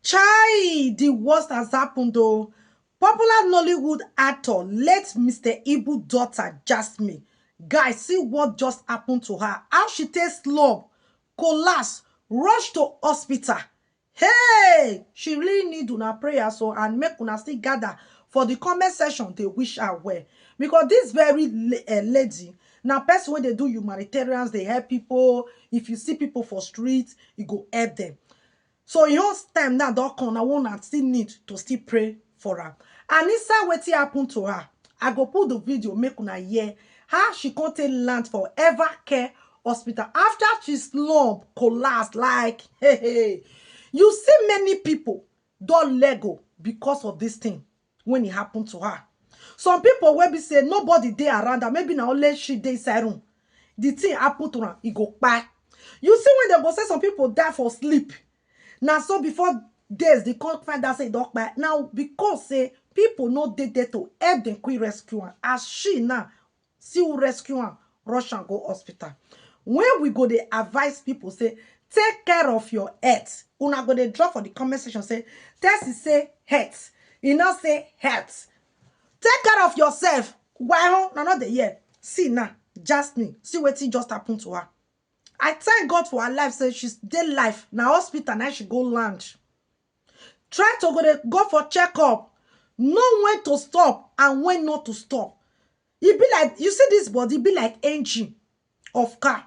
Chai, the worst has happened though. Popular Nollywood actor, late Mr. Ibu daughter, Jasmine. Guys, see what just happened to her. How she takes slump, collapse, rush to hospital. Hey, she really need una prayer so and make una still gather for the comment section. They wish her well because this very lady now person when they do humanitarians, they help people. If you see people for streets, you go help them. So in your time now don't come, I want still need to still pray for her. And inside what happened to her, I go put the video make una hear how she can't take land for Ever Care Hospital after she slump collapsed like hey. You see many people don't let go because of this thing when it happened to her. Some people will be say nobody there around her, maybe now only she dey inside room. The thing happened to her, it go back. You see when they go say some people die for sleep. Now, so before days, they can't find out say dog back. Now, because say people know they there to help them quick rescue her. As she now see who rescue her, rush and go hospital. When we go, they advise people say, take care of your health. Una go they drop for the comment section say, test is say health. You know say health. Take care of yourself. Why now not the year? See now, Jasmine, see what just happened to her. I thank God for her life. Say she's dead life. Now hospital now she go land. Try to go for checkup. Know when to stop and when not to stop. It be like you see this body be like engine of car.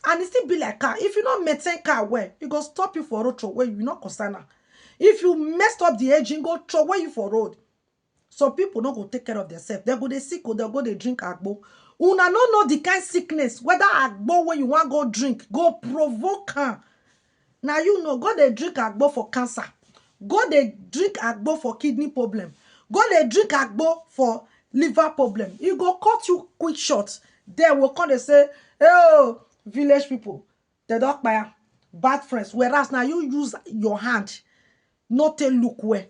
And it still be like car. If you don't maintain car well, it go stop you for road where you not concerned. If you messed up the engine, go throw away you for road. So people don't go take care of themselves. They go they sick or they go they drink agbo. Una no know the kind sickness. Whether agbo when you want go drink, go provoke her. Now you know, go they drink agbo for cancer. Go they drink agbo for kidney problem. Go they drink agbo for liver problem. You go cut you quick short. They will come and say, oh, village people, they don't buy bad friends. Whereas now you use your hand, not to look where.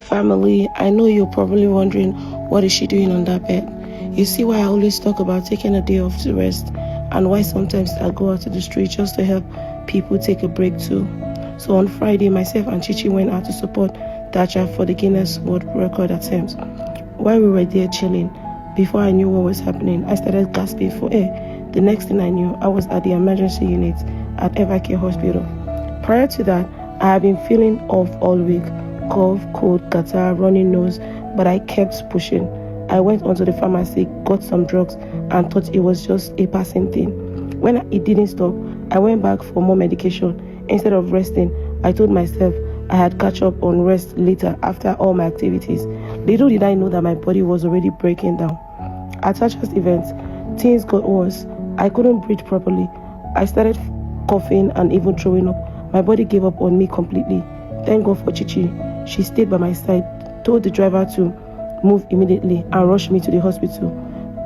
Family, I know you're probably wondering what is she doing on that bed. You see why I always talk about taking a day off to rest and why sometimes I go out to the street just to help people take a break too. So on Friday, myself and Chichi went out to support Dacha for the Guinness World Record attempt. While we were there chilling, before I knew what was happening, I started gasping for air. The next thing I knew, I was at the emergency unit at Ever Care Hospital. Prior to that, I had been feeling off all week. Cough, cold, catarrh, running nose, but I kept pushing. I went onto the pharmacy, got some drugs, and thought it was just a passing thing. When it didn't stop, I went back for more medication. Instead of resting, I told myself I had catch up on rest later after all my activities. Little did I know that my body was already breaking down. At Tasha's event, things got worse. I couldn't breathe properly. I started coughing and even throwing up. My body gave up on me completely. Thank God for Chichi. She stayed by my side, told the driver to move immediately and rushed me to the hospital.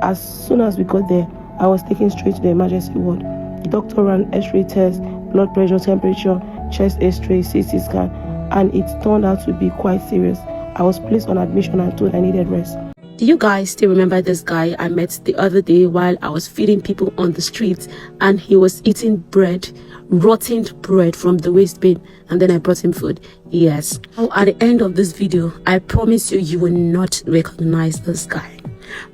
As soon as we got there, I was taken straight to the emergency ward. The doctor ran x-ray tests, blood pressure, temperature, chest x-ray, CT scan, and it turned out to be quite serious. I was placed on admission and told I needed rest. Do you guys still remember this guy I met the other day while I was feeding people on the street and he was eating bread, rotten bread from the waste bin, and then I brought him food? Yes. Now, at the end of this video, I promise you, you will not recognize this guy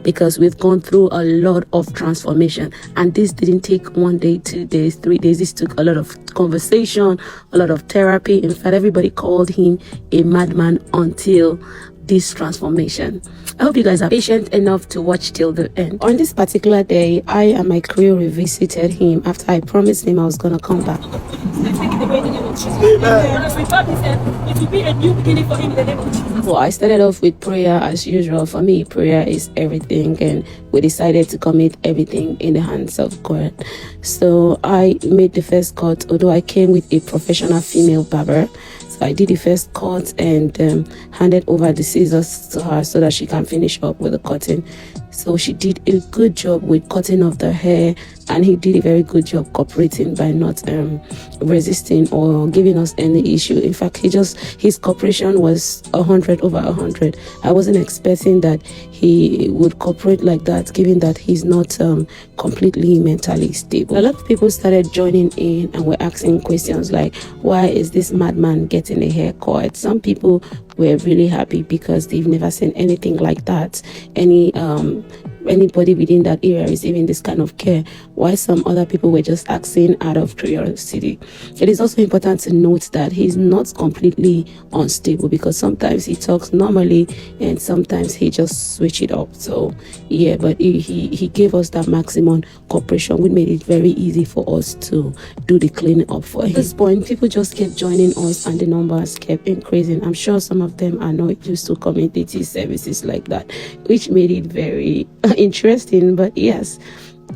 because we've gone through a lot of transformation, and this didn't take 1 day, 2 days, 3 days. This took a lot of conversation, a lot of therapy. In fact, everybody called him a madman until this transformation. I hope you guys are patient enough to watch till the end. On this particular day, I and my crew revisited him after I promised him I was gonna come back. Well, I started off with prayer as usual. For me, prayer is everything, and we decided to commit everything in the hands of God. So I made the first cut, although I came with a professional female barber. So I did the first cut and handed over the scissors to her so that she can finish up with the cutting. So she did a good job with cutting off the hair, and he did a very good job cooperating by not resisting or giving us any issue. In fact, his cooperation was 100 over 100. I wasn't expecting that he would cooperate like that, given that he's not completely mentally stable. A lot of people started joining in and were asking questions like, why is this madman getting a haircut? Some people were really happy because they've never seen anything like that. Anybody within that area receiving this kind of care, while some other people were just asking out of curiosity. It is also important to note that he's not completely unstable, because sometimes he talks normally and sometimes he just switch it up. So yeah, but he gave us that maximum cooperation, which made it very easy for us to do the cleaning up for him. At this point, people just kept joining us and the numbers kept increasing. I'm sure some of them are not used to community services like that, which made it very interesting. But yes,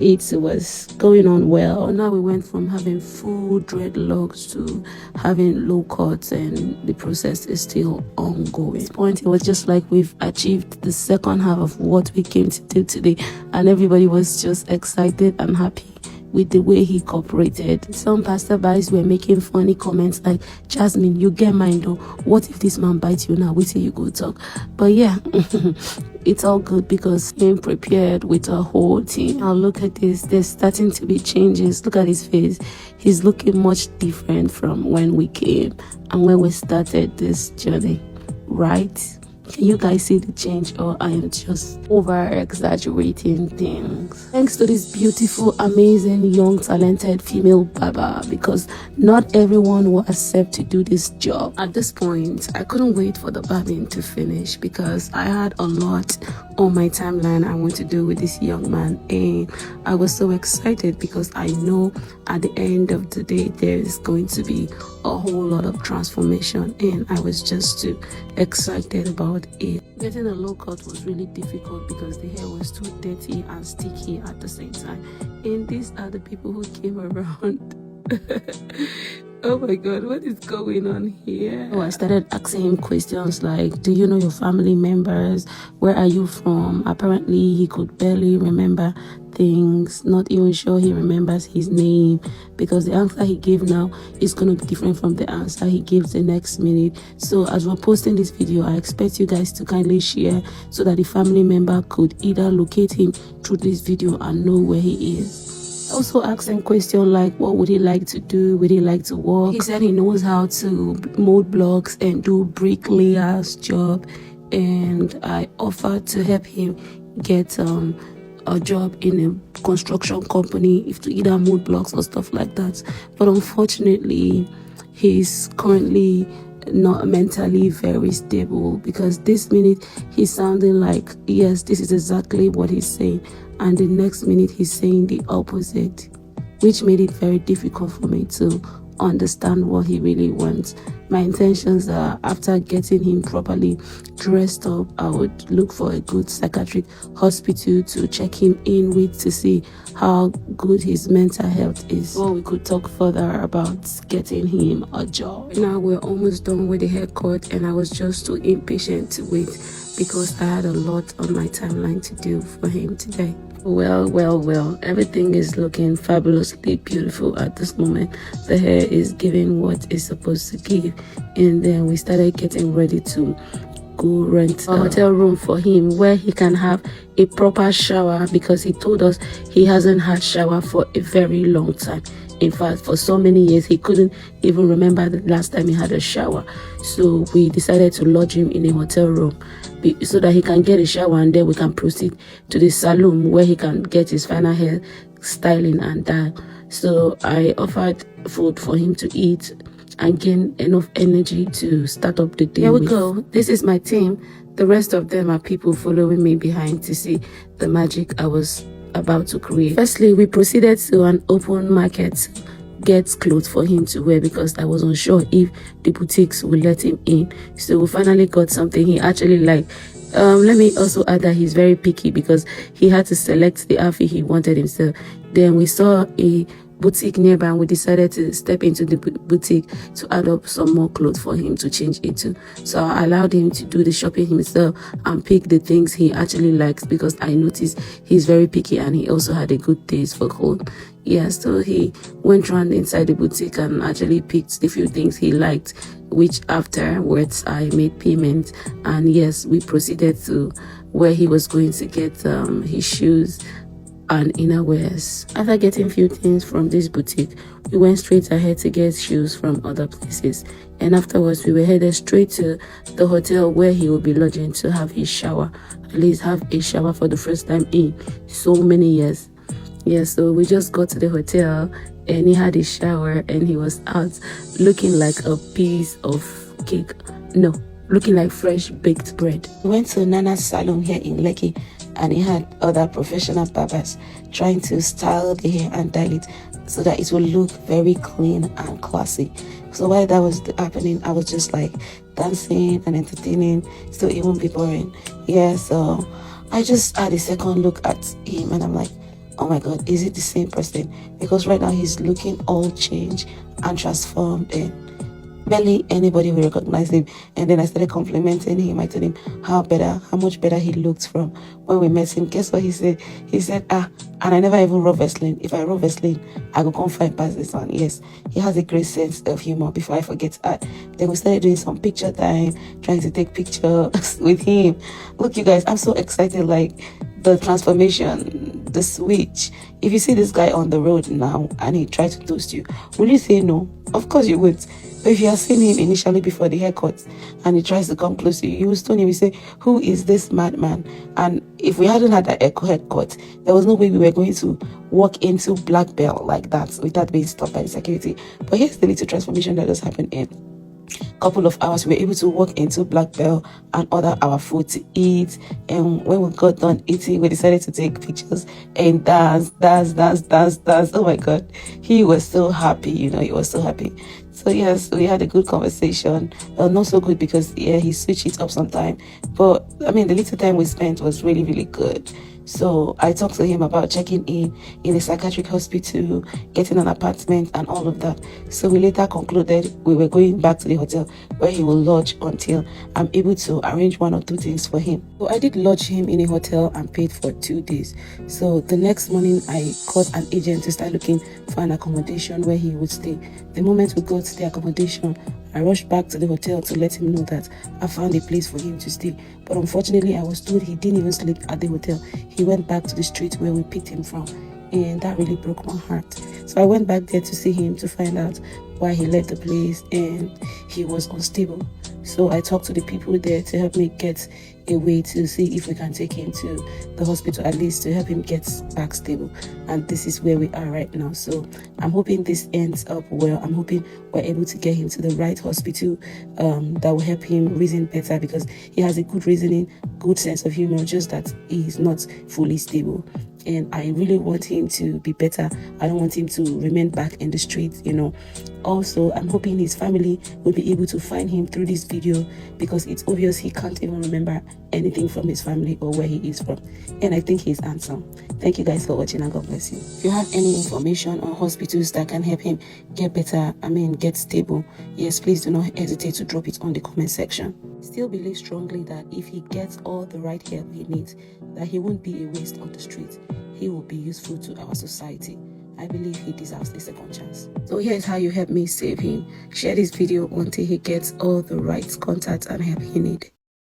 it was going on well. Now we went from having full dreadlocks to having low cuts, and the process is still ongoing. At this point, it was just like we've achieved the second half of what we came to do today, and everybody was just excited and happy with the way he cooperated. Some passerbys were making funny comments like, Jasmine, you get mine though. What if this man bites you now? Wait till you go talk. But yeah, it's all good because he came prepared with a whole team. Now look at this. There's starting to be changes. Look at his face. He's looking much different from when we came and when we started this journey, right? Can you guys see the change, or I am just over exaggerating things? Thanks to this beautiful, amazing, young, talented female barber, because not everyone will accept to do this job. At this point, I couldn't wait for the barbing to finish because I had a lot on my timeline I want to do with this young man, and I was so excited because I know at the end of the day there is going to be a whole lot of transformation, and I was just too excited about it. Getting a low cut was really difficult because the hair was too dirty and sticky at the same time, and these are the people who came around. Oh my god, what is going on here? I started asking him questions like, do you know your family members? Where are you from? Apparently he could barely remember things, not even sure he remembers his name, because the answer he gave now is going to be different from the answer he gives the next minute. So as we're posting this video, I expect you guys to kindly share so that the family member could either locate him through this video and know where he is. Also asked him questions like, what would he like to do? Would he like to work? He said he knows how to mold blocks and do bricklayer's job, and I offered to help him get a job in a construction company, if to either mold blocks or stuff like that. But unfortunately, he's currently not mentally very stable, because this minute he's sounding like, yes, this is exactly what he's saying, and the next minute he's saying the opposite, which made it very difficult for me to understand what he really wants. My intentions are, after getting him properly dressed up, I would look for a good psychiatric hospital to check him in with, to see how good his mental health is, or we could talk further about getting him a job. Now we're almost done with the haircut, and I was just too impatient to wait because I had a lot on my timeline to do for him today. Well, everything is looking fabulously beautiful at this moment. The hair is giving what it's supposed to give, and then we started getting ready to go rent a hotel room for him where he can have a proper shower, because he told us he hasn't had shower for a very long time. In fact, for so many years he couldn't even remember the last time he had a shower. So we decided to lodge him in a hotel room so that he can get a shower, and then we can proceed to the salon where he can get his final hair styling and dye. So I offered food for him to eat and gain enough energy to start up the day. Here we go. This is my team. The rest of them are people following me behind to see the magic I was about to create. Firstly, we proceeded to an open market to get clothes for him to wear, because I was unsure if the boutiques would let him in. So we finally got something he actually liked. Let me also add that he's very picky, because he had to select the outfit he wanted himself. Then we saw a boutique nearby, and we decided to step into the boutique to add up some more clothes for him to change into. So I allowed him to do the shopping himself and pick the things he actually likes, because I noticed he's very picky and he also had a good taste for clothes. Yeah, so he went around inside the boutique and actually picked the few things he liked, which afterwards I made payment, and yes, we proceeded to where he was going to get his shoes and innerwears. After getting few things from this boutique, we went straight ahead to get shoes from other places, and afterwards we were headed straight to the hotel where he will be lodging to have his shower, at least have a shower for the first time in so many years. Yeah, so we just got to the hotel and he had his shower and he was out looking like a piece of cake. No, looking like fresh baked bread. We went to Nana's salon here in Lekki, and he had other professional barbers trying to style the hair and dye it so that it will look very clean and classy. So while that was happening, I was just like dancing and entertaining, so it won't be boring. Yeah, so I just had a second look at him and I'm like, oh my god, is it the same person? Because right now he's looking all changed and transformed, and barely anybody will recognize him. And then I started complimenting him. I told him how much better he looked from when we met him. Guess what he said? He said, and I never even rub Vaseline. If I rub Vaseline, I go come find past this one. Yes, he has a great sense of humor. Before I forget, then we started doing some picture time, trying to take pictures with him. Look, you guys, I'm so excited. Like, the transformation, the switch. If you see this guy on the road now and he tries to toast you, will you say no? Of course you would. But if you have seen him initially before the haircut and he tries to come close to you, you will stone him. You say, who is this madman? And if we hadn't had that haircut, there was no way we were going to walk into Black Belt like that without being stopped by the security. But here's the little transformation that does happen in couple of hours. We were able to walk into Black Bell and order our food to eat, and when we got done eating, we decided to take pictures and dance. Oh my god, he was so happy, he was so happy. So yes, we had a good conversation. Not so good because he switched it up sometime, but I mean the little time we spent was really, really good. So I talked to him about checking in a psychiatric hospital, getting an apartment and all of that. So we later concluded we were going back to the hotel where he will lodge until I'm able to arrange one or two things for him. So I did lodge him in a hotel and paid for 2 days. So the next morning I called an agent to start looking for an accommodation where he would stay. The moment we got to the accommodation, I rushed back to the hotel to let him know that I found a place for him to stay. But unfortunately, I was told he didn't even sleep at the hotel. He went back to the street where we picked him from, and that really broke my heart. So I went back there to see him to find out why he left the place, and he was unstable. So I talked to the people there to help me get a way to see if we can take him to the hospital, at least to help him get back stable. And this is where we are right now. So I'm hoping this ends up well. I'm hoping we're able to get him to the right hospital that will help him reason better, because he has a good reasoning, good sense of humor, just that he's not fully stable. And I really want him to be better. I don't want him to remain back in the streets, Also, I'm hoping his family will be able to find him through this video, because it's obvious he can't even remember anything from his family or where he is from. And I think he's handsome. Thank you guys for watching, and God bless you. If you have any information on hospitals that can help him get better, get stable, yes, please do not hesitate to drop it on the comment section. Still believe strongly that if he gets all the right help he needs, that he won't be a waste on the street. He will be useful to our society. I believe he deserves a second chance. So here's how you help me save him. Share this video until he gets all the right contacts and help he needs.